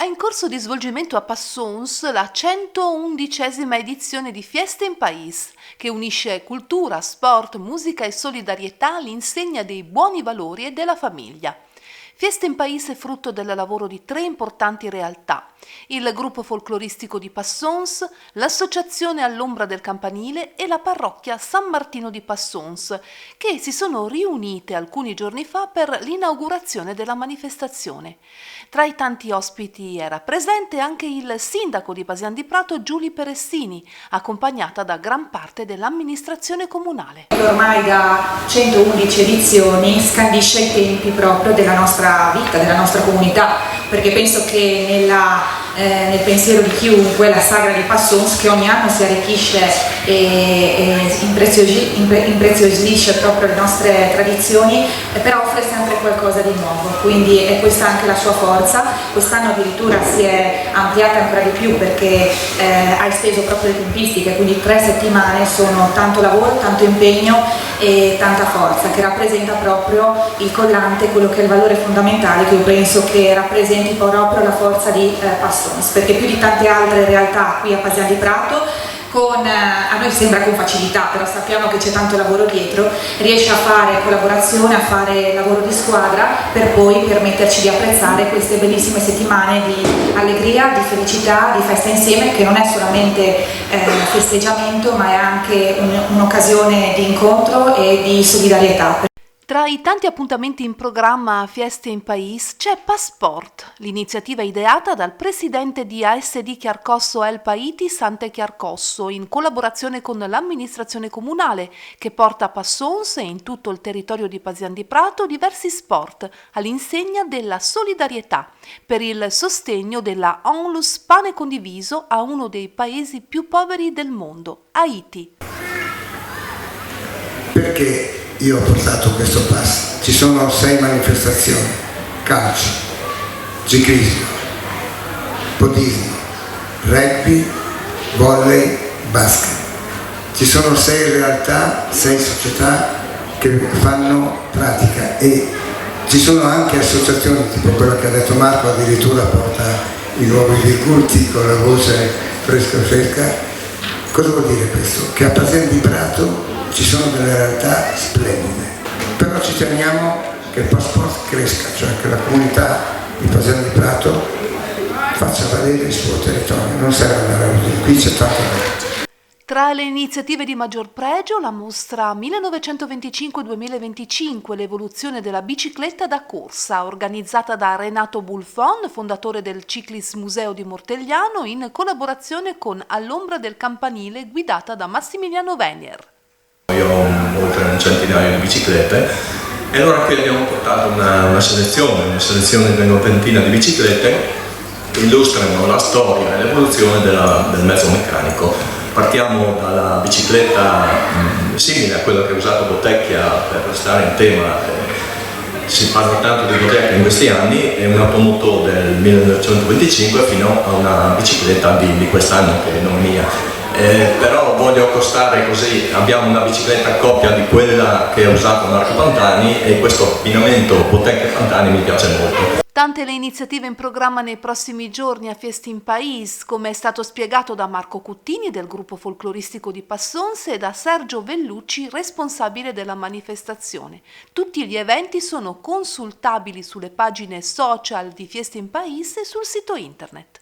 in corso di svolgimento a Passons la 111ª edizione di Fiesta in País, che unisce cultura, sport, musica e solidarietà all'insegna dei buoni valori e della famiglia. Fiesta in País è frutto del lavoro di 3 importanti realtà: il gruppo folcloristico di Passons, l'associazione All'Ombra del Campanile e la parrocchia San Martino di Passons, che si sono riunite alcuni giorni fa per l'inaugurazione della manifestazione. Tra i tanti ospiti era presente anche il sindaco di Pasian di Prato, Giulia Peressini, accompagnata da gran parte dell'amministrazione comunale. Ormai da 111 edizioni scandisce i tempi proprio della nostra vita, della nostra comunità, perché penso che nel pensiero di chiunque la sagra di Passons, che ogni anno si arricchisce e impreziosisce proprio le nostre tradizioni, però offre sempre qualcosa di nuovo, quindi è questa anche la sua forza. Quest'anno addirittura si è ampliata ancora di più perché ha esteso proprio le tempistiche, quindi 3 settimane sono tanto lavoro, tanto impegno e tanta forza, che rappresenta proprio il collante, quello che è il valore fondamentale, che io penso che rappresenti proprio la forza di Passons, perché più di tante altre realtà qui a Pasian di Prato, a noi sembra con facilità, però sappiamo che c'è tanto lavoro dietro, riesce a fare collaborazione, a fare lavoro di squadra per poi permetterci di apprezzare queste bellissime settimane di allegria, di felicità, di festa insieme, che non è solamente festeggiamento, ma è anche un'occasione di incontro e di solidarietà. Tra i tanti appuntamenti in programma a Fieste in País c'è Passport, l'iniziativa ideata dal presidente di ASD Chiarcosso El Paiti, Sante Chiarcosso, in collaborazione con l'amministrazione comunale, che porta a Passons e in tutto il territorio di Pasian di Prato diversi sport all'insegna della solidarietà per il sostegno della Onlus Pane Condiviso a uno dei paesi più poveri del mondo, Haiti. Perché io ho portato questo pass? Ci sono 6 manifestazioni: calcio, ciclismo, podismo, rugby, volley, basket. Ci sono 6 realtà, 6 società che fanno pratica, e ci sono anche associazioni tipo quella che ha detto Marco, addirittura porta i nuovi virgulti con la voce fresca. Cosa vuol dire questo? Che a Pasian di Prato ci sono delle realtà splendide, però ci teniamo che il Passport cresca, cioè che la comunità di Pasian di Prato faccia valere il suo territorio, non serve andare così, qui c'è tanto da. Tra le iniziative di maggior pregio la mostra 1925-2025, l'evoluzione della bicicletta da corsa, organizzata da Renato Bulfon, fondatore del Ciclis Museo di Mortegliano, in collaborazione con All'Ombra del Campanile, guidata da Massimiliano Venier. Io ho oltre un centinaio di biciclette e allora qui abbiamo portato una selezione di una ventina di biciclette che illustrano la storia e l'evoluzione del mezzo meccanico. Partiamo dalla bicicletta simile a quella che ha usato Bottecchia per restare in tema. Si parla tanto di Bottecchia in questi anni, è un'automoto del 1925 fino a una bicicletta di quest'anno che non è mia. Però voglio accostare così, abbiamo una bicicletta a coppia di quella che ha usato Marco Pantani, e questo abbinamento Bottecchia Pantani mi piace molto. Tante le iniziative in programma nei prossimi giorni a Fiesta in País, come è stato spiegato da Marco Cuttini del gruppo folcloristico di Passons e da Sergio Vellucci, responsabile della manifestazione. Tutti gli eventi sono consultabili sulle pagine social di Fiesta in País e sul sito internet.